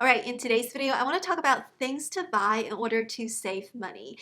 Alright, in today's video, I want to talk about things to buy in order to save money.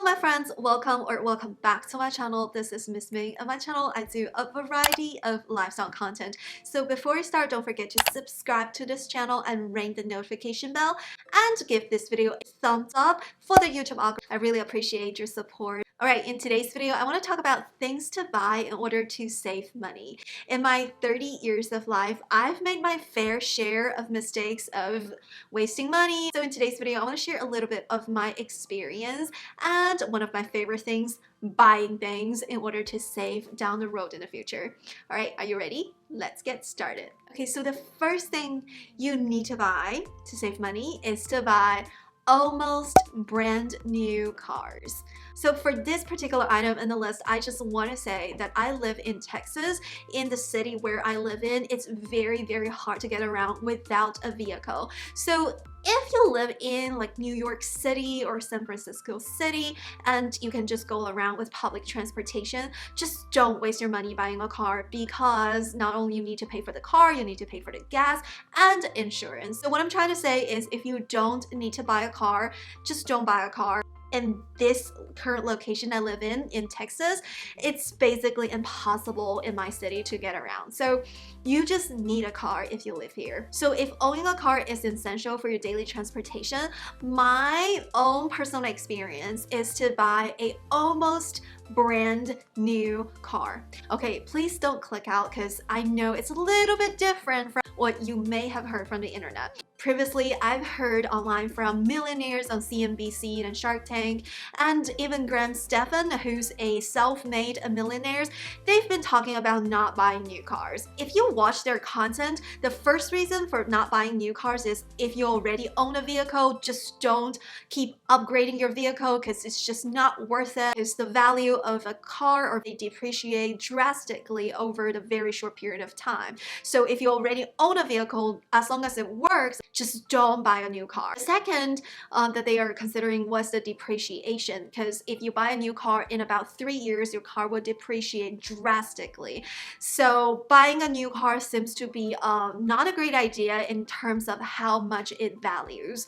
My friends, welcome back to my channel. This is Miss Ming. On my channel, I do a variety of lifestyle content. So before we start, don't forget to subscribe to this channel and ring the notification bell and give this video a thumbs up for the YouTube algorithm. I really appreciate your support. Alright, in today's video, I want to talk about things to buy in order to save money. In my 30 years of life, I've made my fair share of mistakes of wasting money. So in today's video, I want to share a little bit of my experience and one of my favorite things, buying things in order to save down the road in the future. Alright, are you ready? Let's get started. Okay, so the first thing you need to buy to save money is to buy almost brand new cars. So for this particular item in the list, I just want to say that I live in Texas. In the city where I live in, it's very, very hard to get around without a vehicle. So if you live in like New York City or San Francisco City and you can just go around with public transportation, just don't waste your money buying a car, because not only you need to pay for the car, you need to pay for the gas and insurance. So what I'm trying to say is, if you don't need to buy a car, just don't buy a car. In this current location I live in Texas, it's basically impossible in my city to get around. So you just need a car if you live here. So if owning a car is essential for your daily transportation, my own personal experience is to buy a almost brand new car. Okay, please don't click out because I know it's a little bit different from what you may have heard from the internet. Previously, I've heard online from millionaires on CNBC and Shark Tank, and even Graham Stephan, who's a self-made millionaire. They've been talking about not buying new cars. If you watch their content, the first reason for not buying new cars is if you already own a vehicle, just don't keep upgrading your vehicle because it's just not worth it. It's the value of a car, or they depreciate drastically over the very short period of time. So if you already own a vehicle, as long as it works, just don't buy a new car. The second that they are considering was the depreciation, because if you buy a new car in about 3 years, your car will depreciate drastically. So buying a new car seems to be not a great idea in terms of how much it values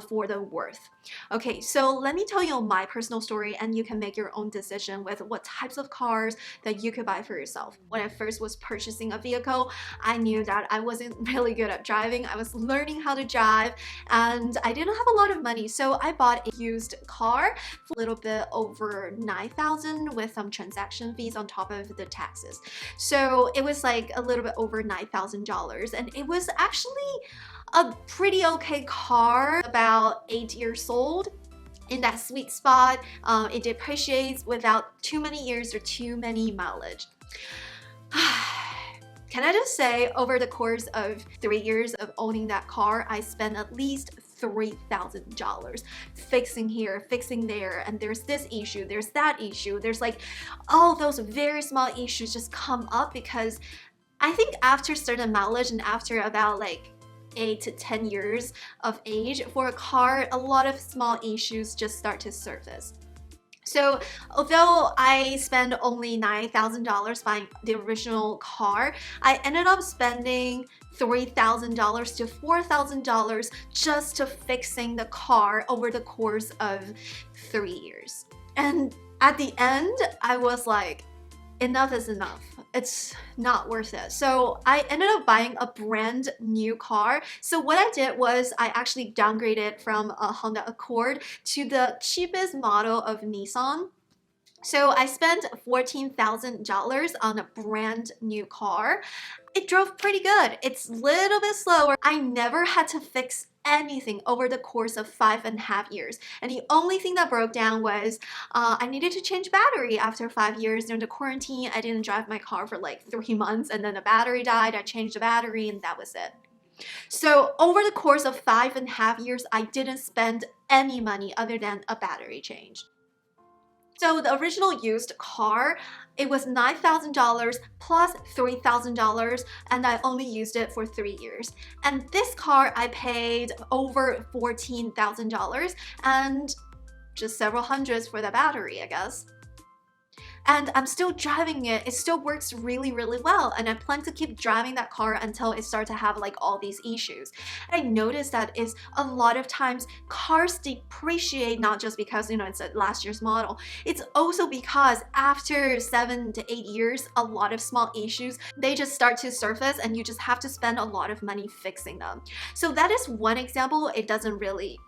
for the worth. Okay, so let me tell you my personal story and you can make your own decision with what types of cars that you could buy for yourself. When I first was purchasing a vehicle, I knew that I wasn't really good at driving. I was learning how to drive and I didn't have a lot of money, so I bought a used car for a little bit over $9,000 with some transaction fees on top of the taxes. So it was like a little bit over $9,000, and it was actually a pretty okay car, about 8 years old. In that sweet spot, it depreciates without too many years or too many mileage. Can I just say, over the course of 3 years of owning that car, I spent at least $3,000 fixing here, fixing there, and there's this issue, there's that issue, there's like all those very small issues just come up, because I think after certain mileage and after about like 8 to 10 years of age for a car, a lot of small issues just start to surface. So although I spent only $9,000 buying the original car, I ended up spending $3,000 to $4,000 just to fixing the car over the course of 3 years. And at the end, I was like, enough is enough. It's not worth it. So I ended up buying a brand new car. So what I did was I actually downgraded from a Honda Accord to the cheapest model of Nissan. So I spent $14,000 on a brand new car. It drove pretty good. It's a little bit slower. I never had to fix anything over the course of 5.5 years. And the only thing that broke down was I needed to change battery after 5 years during the quarantine. I didn't drive my car for like 3 months and then the battery died. I changed the battery and that was it. So over the course of 5.5 years, I didn't spend any money other than a battery change. So the original used car, it was $9,000 plus $3,000, and I only used it for 3 years. And this car, I paid over $14,000 and just several hundreds for the battery, I guess. and I'm still driving it. It still works really, really well, and I plan to keep driving that car until it starts to have like all these issues. And I noticed that is a lot of times cars depreciate, not just because, you know, it's a last year's model. It's also because after 7 to 8 years, a lot of small issues, they just start to surface and you just have to spend a lot of money fixing them. So that is one example. It doesn't really,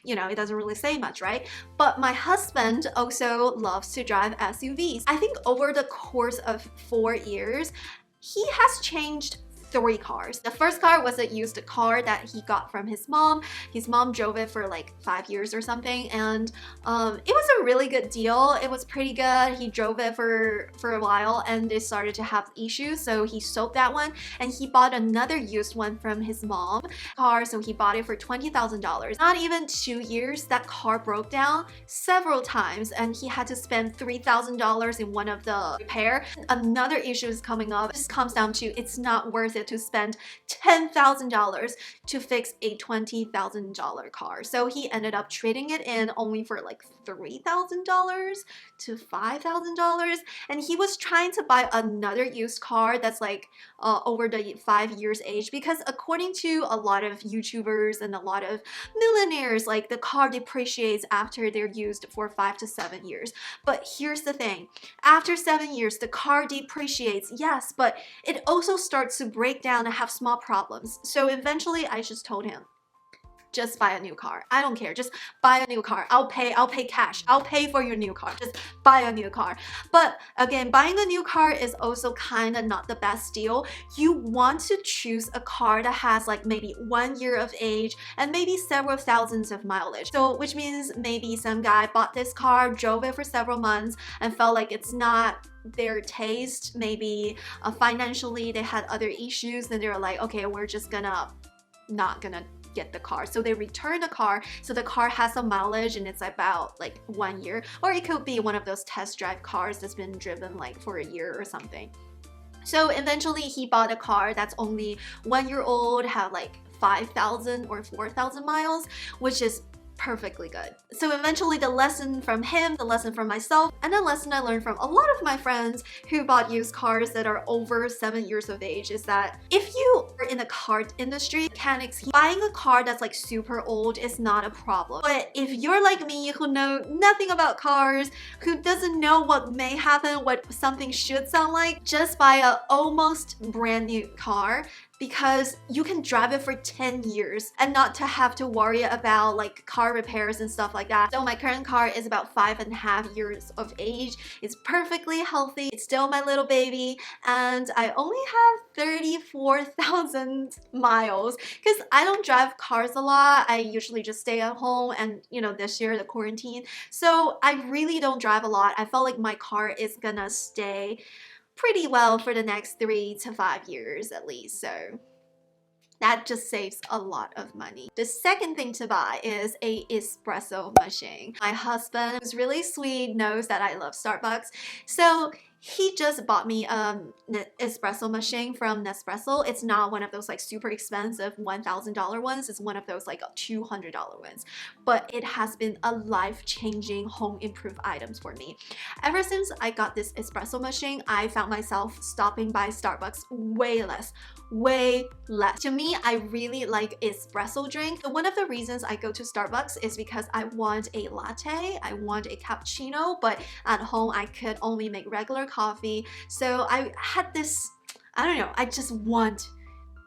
you know, it doesn't really say much, right? But my husband also loves to drive SUVs. I think over the course of 4 years, he has changed 3 cars. The first car was a used car that he got from his mom. His mom drove it for like 5 years or something, and it was a really good deal. It was pretty good. He drove it for a while and it started to have issues, so he sold that one and he bought another used one from his mom car. So he bought it for $20,000. Not even 2 years, that car broke down several times and he had to spend $3,000 in one of the repair. Another issue is coming up. This comes down to it's not worth it to spend $10,000 to fix a $20,000 car. So he ended up trading it in only for like $3,000 to $5,000, and he was trying to buy another used car that's like over the 5 years age, because according to a lot of YouTubers and a lot of millionaires, like the car depreciates after they're used for 5 to 7 years. But here's the thing, after 7 years the car depreciates, yes, but it also starts to break down and have small problems. So eventually I just told him, just buy a new car. I don't care. Just buy a new car. I'll pay cash. I'll pay for your new car. Just buy a new car. But again, buying a new car is also kind of not the best deal. You want to choose a car that has like maybe 1 year of age and maybe several thousands of mileage. So which means maybe some guy bought this car, drove it for several months and felt like it's not their taste. Maybe financially they had other issues, and they were like, okay, we're just not gonna get the car. So they return the car, so the car has some mileage and it's about like 1 year, or it could be one of those test drive cars that's been driven like for a year or something. So eventually he bought a car that's only 1 year old, have like 5,000 or 4,000 miles, which is perfectly good. So eventually the lesson from him, the lesson from myself, and the lesson I learned from a lot of my friends who bought used cars that are over 7 years of age is that if you are in the car industry, mechanics, buying a car that's like super old is not a problem. But if you're like me, who know nothing about cars, who doesn't know what may happen, what something should sound like, just buy a almost brand new car, because you can drive it for 10 years and not to have to worry about like car repairs and stuff like that. So my current car is about 5.5 years of age. It's perfectly healthy. It's still my little baby, and I only have 34,000 miles because I don't drive cars a lot. I usually just stay at home, and you know, this year the quarantine, so I really don't drive a lot. I felt like my car is gonna stay pretty well for the next 3 to 5 years at least, so that just saves a lot of money. The second thing to buy is a espresso machine. My husband, who's really sweet, knows that I love Starbucks, so he just bought me an espresso machine from Nespresso. It's not one of those like super expensive $1,000 ones. It's one of those like $200 ones. But it has been a life-changing home improvement items for me. Ever since I got this espresso machine, I found myself stopping by Starbucks way less. To me, I really like espresso drink. So one of the reasons I go to Starbucks is because I want a latte, I want a cappuccino, but at home I could only make regular coffee. So I had this, I don't know, I just want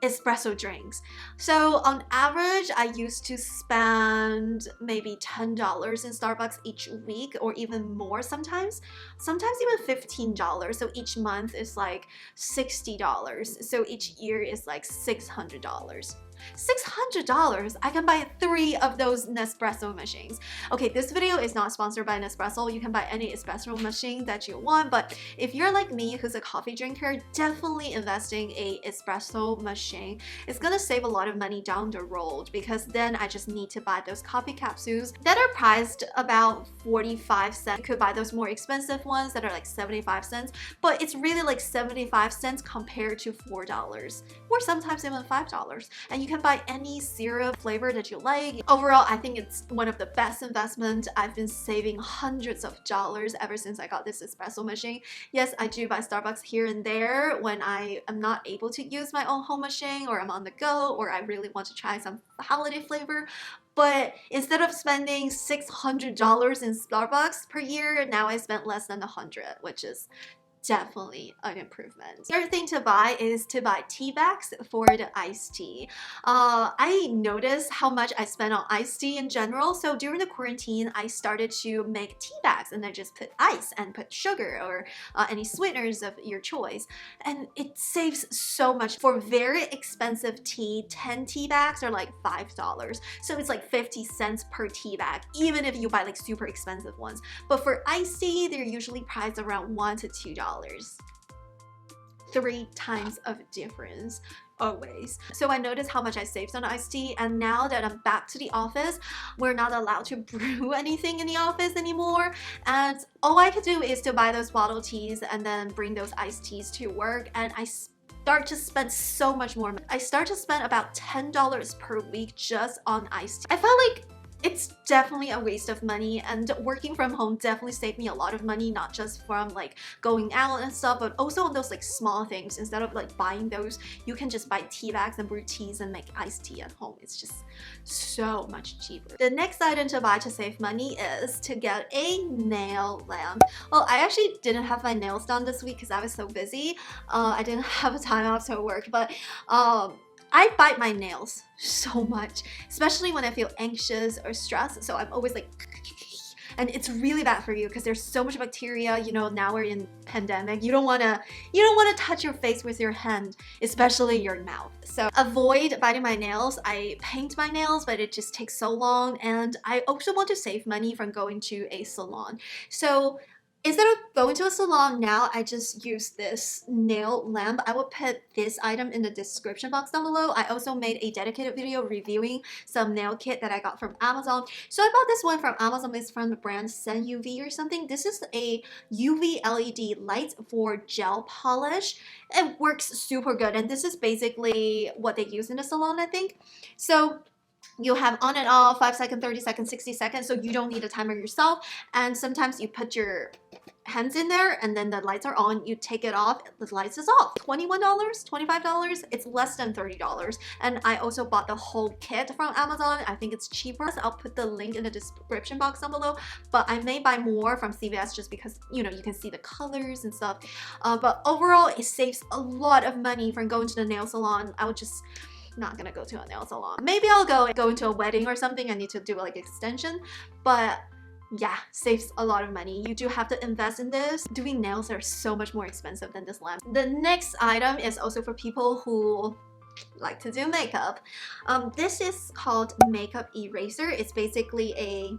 espresso drinks. So on average, I used to spend maybe $10 in Starbucks each week, or even more sometimes even $15. So each month is like $60. So each year is like $600. $600, I can buy 3 of those Nespresso machines. Okay, this video is not sponsored by Nespresso. You can buy any espresso machine that you want, but if you're like me who's a coffee drinker, definitely investing a espresso machine is gonna save a lot of money down the road, because then I just need to buy those coffee capsules that are priced about 45 cents. You could buy those more expensive ones that are like 75 cents, but it's really like 75 cents compared to $4 or sometimes even $5, and you can buy any syrup flavor that you like. Overall, I think it's one of the best investments. I've been saving hundreds of dollars ever since I got this espresso machine. Yes, I do buy Starbucks here and there when I am not able to use my own home machine, or I'm on the go, or I really want to try some holiday flavor. But instead of spending $600 in Starbucks per year, now I spent less than $100, which is definitely an improvement. The other thing to buy is to buy tea bags for the iced tea. I noticed how much I spend on iced tea in general. So during the quarantine, I started to make tea bags, and I just put ice and put sugar or any sweeteners of your choice. And it saves so much. For very expensive tea, 10 tea bags are like $5. So it's like 50 cents per tea bag, even if you buy like super expensive ones. But for iced tea, they're usually priced around $1 to $2. 3 times of difference always. So I noticed how much I saved on iced tea, and now that I'm back to the office, we're not allowed to brew anything in the office anymore, and all I could do is to buy those bottle teas and then bring those iced teas to work, and I start to spend so much more. I start to spend about $10 per week just on iced tea. I felt like it's definitely a waste of money, and working from home definitely saved me a lot of money, not just from like going out and stuff, but also on those like small things. Instead of like buying those, you can just buy tea bags and brew teas and make iced tea at home. It's just so much cheaper. The next item to buy to save money is to get a nail lamp. Well, I actually didn't have my nails done this week because I was so busy. I didn't have a time off to work, but I bite my nails so much, especially when I feel anxious or stressed. So I'm always like, and it's really bad for you because there's so much bacteria. You know, now we're in pandemic. You don't wanna touch your face with your hand, especially your mouth. So avoid biting my nails. I paint my nails, but it just takes so long. And I also want to save money from going to a salon. So instead of going to a salon now, I just use this nail lamp. I will put this item in the description box down below. I also made a dedicated video reviewing some nail kit that I got from Amazon. So I bought this one from Amazon. It's from the brand SUNUV or something. This is a UV LED light for gel polish. It works super good, and this is basically what they use in the salon, I think. So you have on and off, 5 seconds, 30 seconds, 60 seconds, so you don't need a timer yourself. And sometimes you put your hands in there and then the lights are on, you take it off, the lights is off. $21, $25, it's less than $30. And I also bought the whole kit from Amazon. I think it's cheaper. I'll put the link in the description box down below, but I may buy more from CVS just because, you know, you can see the colors and stuff. But overall, it saves a lot of money from going to the nail salon. I would just not gonna go to a nail salon. Maybe I'll go into a wedding or something. I need to do like extension, but yeah, saves a lot of money. You do have to invest in this. Doing nails are so much more expensive than this lamp. The next item is also for people who like to do makeup. This is called makeup eraser. It's basically a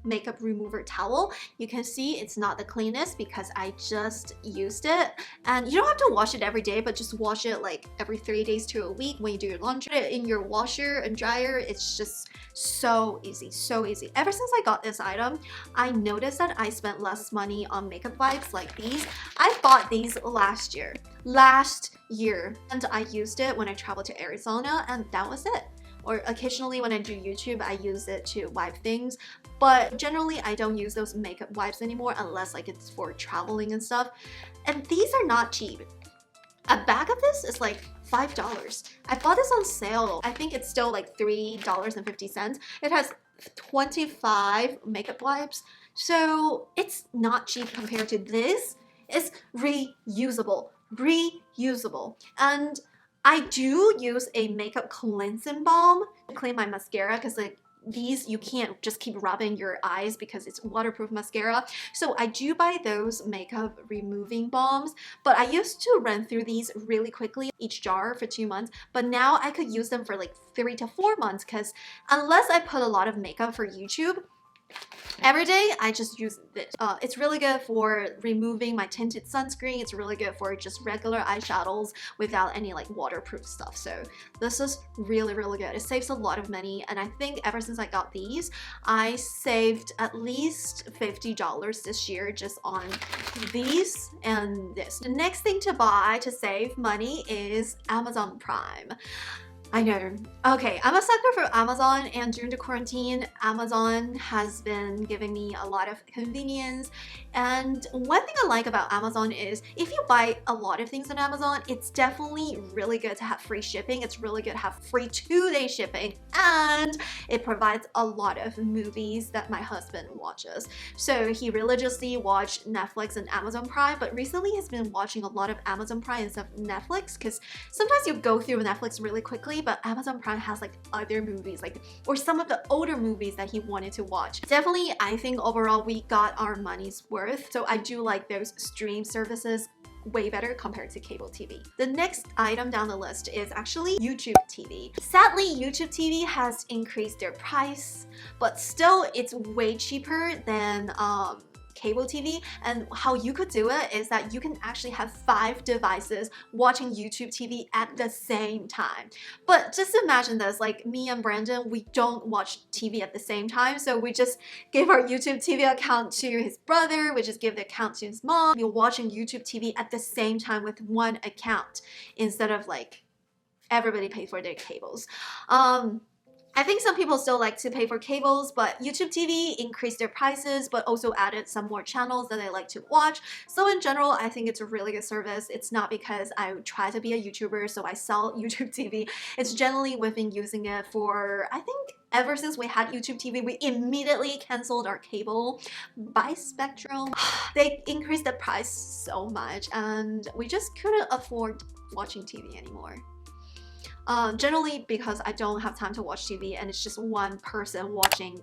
makeup remover towel. You can see it's not the cleanest because I just used it, and you don't have to wash it every day, but just wash it like every 3 days to a week when you do your laundry. In your washer and dryer, it's just so easy, so easy. Ever since I got this item, I noticed that I spent less money on makeup wipes like these. I bought these last year, and I used it when I traveled to Arizona, and that was it. Or occasionally when I do YouTube, I use it to wipe things. But generally, I don't use those makeup wipes anymore unless like it's for traveling and stuff. And these are not cheap. A bag of this is like $5. I bought this on sale. I think it's still like $3.50. It has 25 makeup wipes. So it's not cheap compared to this. It's reusable. And I do use a makeup cleansing balm to clean my mascara because like these you can't just keep rubbing your eyes because it's waterproof mascara. So I do buy those makeup removing balms, but I used to run through these really quickly, each jar for 2 months, but now I could use them for like 3 to 4 months because unless I put a lot of makeup for YouTube, every day I just use this. It's really good for removing my tinted sunscreen. It's really good for just regular eyeshadows without any like waterproof stuff. So this is really good. It saves a lot of money, and I think ever since I got these, I saved at least $50 this year just on these and this. The next thing to buy to save money is Amazon Prime. I know. Okay, I'm a sucker for Amazon, and during the quarantine, Amazon has been giving me a lot of convenience. And one thing I like about Amazon is if you buy a lot of things on Amazon, it's definitely really good to have free shipping. It's really good to have free 2-day shipping, and it provides a lot of movies that my husband watches. So he religiously watched Netflix and Amazon Prime, but recently he's been watching a lot of Amazon Prime instead of Netflix, because sometimes you go through Netflix really quickly, but Amazon Prime has like other movies, like, or some of the older movies that he wanted to watch. Definitely, I think overall we got our money's worth. So I do like those stream services way better compared to cable TV. The next item down the list is actually YouTube TV. Sadly, YouTube TV has increased their price, but still it's way cheaper than cable TV. And how you could do it is that you can actually have 5 devices watching YouTube TV at the same time. But just imagine this, like me and Brandon, we don't watch TV at the same time, so we just give our YouTube TV account to his brother, we just give the account to his mom. We're watching YouTube TV at the same time with one account instead of like everybody pay for their cables. I think some people still like to pay for cables, but YouTube TV increased their prices, but also added some more channels that I like to watch. So in general, I think it's a really good service. It's not because I try to be a YouTuber, so I sell YouTube TV. It's generally we've been using it for, I think, ever since we had YouTube TV, we immediately canceled our cable by Spectrum. They increased the price so much, and we just couldn't afford watching TV anymore. Generally because I don't have time to watch TV and it's just one person watching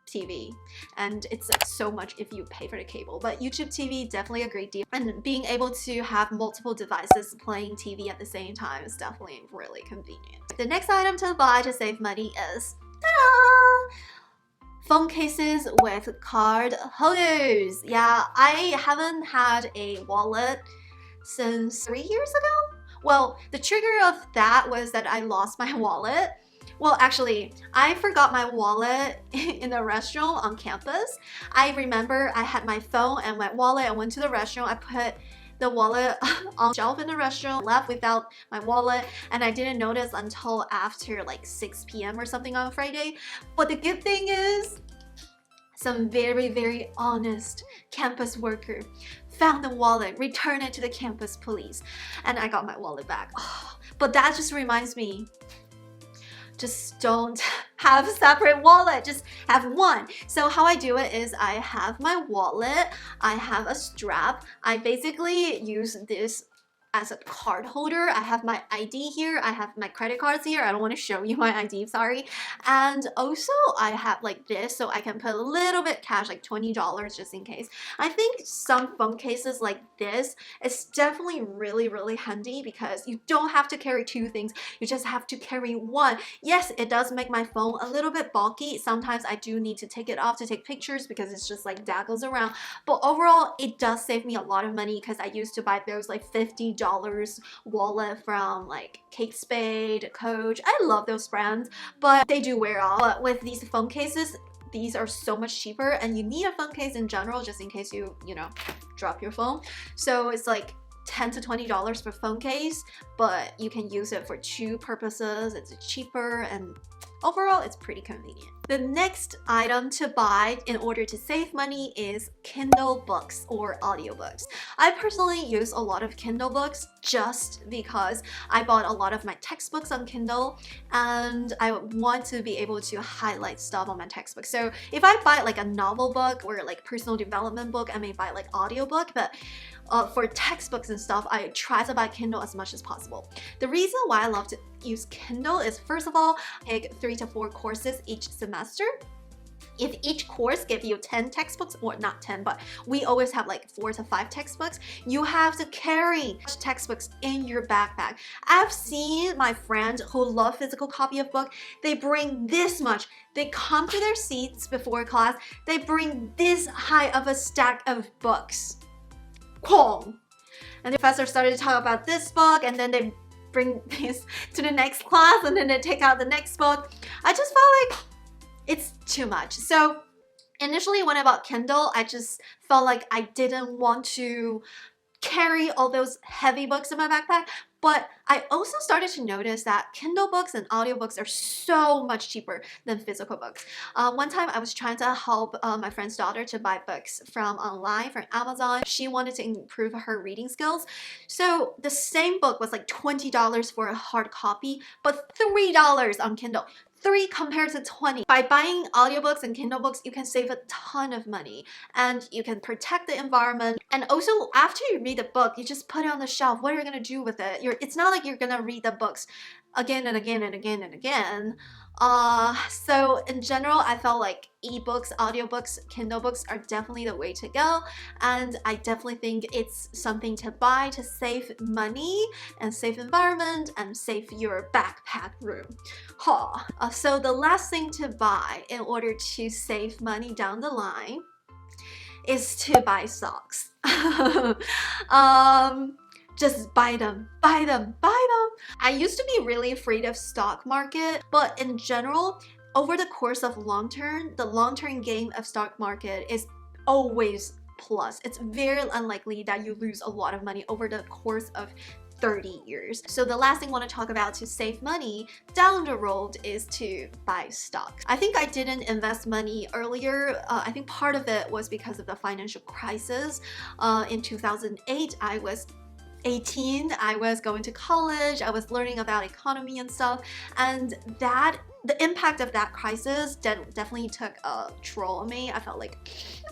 TV, and it's like so much if you pay for the cable. But YouTube TV, definitely a great deal, and being able to have multiple devices playing TV at the same time is definitely really convenient. The next item to buy to save money is phone cases with card holders. Yeah, I haven't had a wallet since 3 years ago. Well, the trigger of that was that I lost my wallet. Well, actually, I forgot my wallet in the restaurant on campus. I remember I had my phone and my wallet. I went to the restaurant. I put the wallet on the shelf in the restaurant, left without my wallet, and I didn't notice until after like 6 p.m. or something on Friday. But the good thing is, some very honest campus worker found the wallet, returned it to the campus police, and I got my wallet back. Oh, but that just reminds me, just don't have a separate wallet, just have one. So how I do it is I have my wallet, I have a strap, I basically use this as a card holder. I have my ID here, I have my credit cards here. I don't want to show you my ID, sorry. And also I have like this, so I can put a little bit cash, like $20 just in case. I think some phone cases like this is definitely really handy because you don't have to carry 2 things, you just have to carry one. Yes, it does make my phone a little bit bulky. Sometimes I do need to take it off to take pictures because it's just like daggles around, but overall it does save me a lot of money because I used to buy those like $50 wallet from like Kate Spade, Coach. I love those brands, but they do wear off. But with these phone cases, these are so much cheaper, and you need a phone case in general just in case you know, drop your phone. So it's like $10 to $20 for phone case, but you can use it for 2 purposes. It's cheaper and overall it's pretty convenient. The next item to buy in order to save money is Kindle books or audiobooks. I personally use a lot of Kindle books just because I bought a lot of my textbooks on Kindle and I want to be able to highlight stuff on my textbook. So if I buy like a novel book or like personal development book, I may buy like audiobook, but for textbooks and stuff, I try to buy Kindle as much as possible. The reason why I love to use Kindle is, first of all, take 3 to 4 courses each semester. If each course gives you 10 textbooks, or not 10, but we always have like 4 to 5 textbooks, you have to carry textbooks in your backpack. I've seen my friends who love physical copy of book, they bring this much. They come to their seats before class, they bring this high of a stack of books. Kwong. And the professor started to talk about this book, and then they bring this to the next class, and then they take out the next book. I just felt like it's too much. So initially when I bought Kindle, I just felt like I didn't want to carry all those heavy books in my backpack, But I also started to notice that Kindle books and audiobooks are so much cheaper than physical books. One time I was trying to help my friend's daughter to buy books from online, from Amazon. She wanted to improve her reading skills. So the same book was like $20 for a hard copy, but $3 on Kindle. 3 compared to 20. By buying audiobooks and Kindle books, you can save a ton of money and you can protect the environment. And also, after you read the book, you just put it on the shelf. What are you gonna do with it? It's not like you're gonna read the books again and again and again and again. So in general, I felt like ebooks, audiobooks, Kindle books are definitely the way to go, and I definitely think it's something to buy to save money and save environment and save your backpack room. So the last thing to buy in order to save money down the line is to buy stocks. Just buy them, buy them, buy them. I used to be really afraid of stock market, but in general, over the course of the long-term game of stock market is always plus. It's very unlikely that you lose a lot of money over the course of 30 years. So the last thing I want to talk about to save money down the road is to buy stocks. I think I didn't invest money earlier. I think part of it was because of the financial crisis. In 2008, I was 18, I was going to college, I was learning about economy and stuff, and the impact of that crisis definitely took a toll on me. I felt like,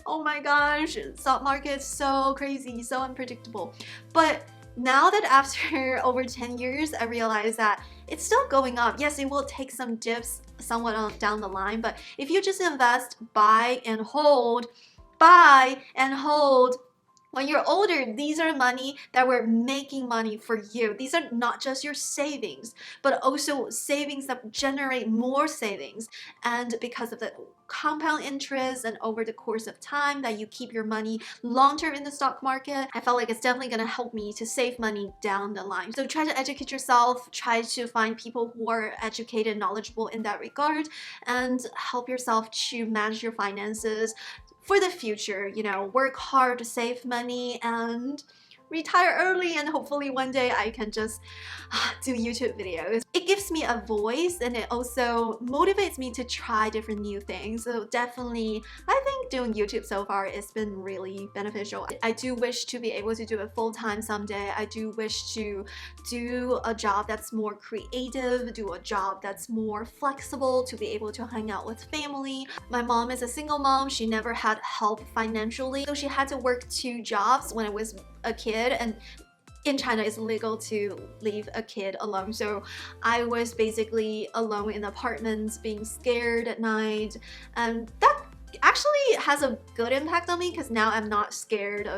oh my gosh, stock market is so crazy, so unpredictable. But now that after over 10 years, I realize that it's still going up. Yes, it will take some dips somewhat down the line, but if you just invest, buy and hold, when you're older, these are money that we're making money for you. These are not just your savings, but also savings that generate more savings. And because of the compound interest and over the course of time that you keep your money long-term in the stock market, I felt like it's definitely going to help me to save money down the line. So try to educate yourself, try to find people who are educated, knowledgeable in that regard, and help yourself to manage your finances for the future. You know, work hard to save money and retire early, and hopefully one day I can just do YouTube videos. It gives me a voice and it also motivates me to try different new things. So definitely, I think doing YouTube so far has been really beneficial. I do wish to be able to do it full-time someday. I do wish to do a job that's more creative, do a job that's more flexible, to be able to hang out with family. My mom is a single mom. She never had help financially, so she had to work 2 jobs when I was a kid, and in China it's illegal to leave a kid alone, so I was basically alone in apartments, being scared at night, and that actually has a good impact on me because now I'm not scared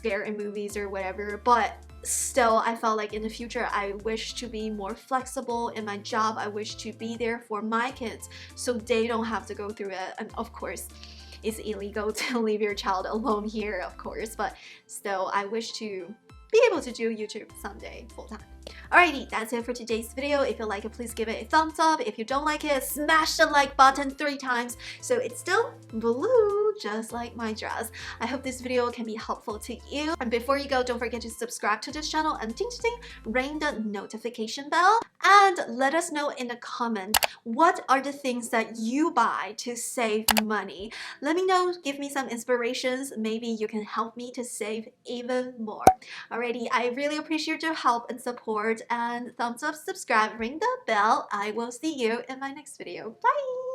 in movies or whatever. But still, I felt like in the future I wish to be more flexible in my job. I wish to be there for my kids so they don't have to go through it. And of course, it's illegal to leave your child alone here, of course, but still, I wish to be able to do YouTube someday full-time. Alrighty, that's it for today's video. If you like it, please give it a thumbs up. If you don't like it, smash the like button 3 times so it's still blue, just like my dress. I hope this video can be helpful to you. And before you go, don't forget to subscribe to this channel and ding ding ding, ring the notification bell. And let us know in the comments, what are the things that you buy to save money? Let me know, give me some inspirations. Maybe you can help me to save even more. Alrighty, I really appreciate your help and support, and thumbs up, subscribe, ring the bell. I will see you in my next video. Bye!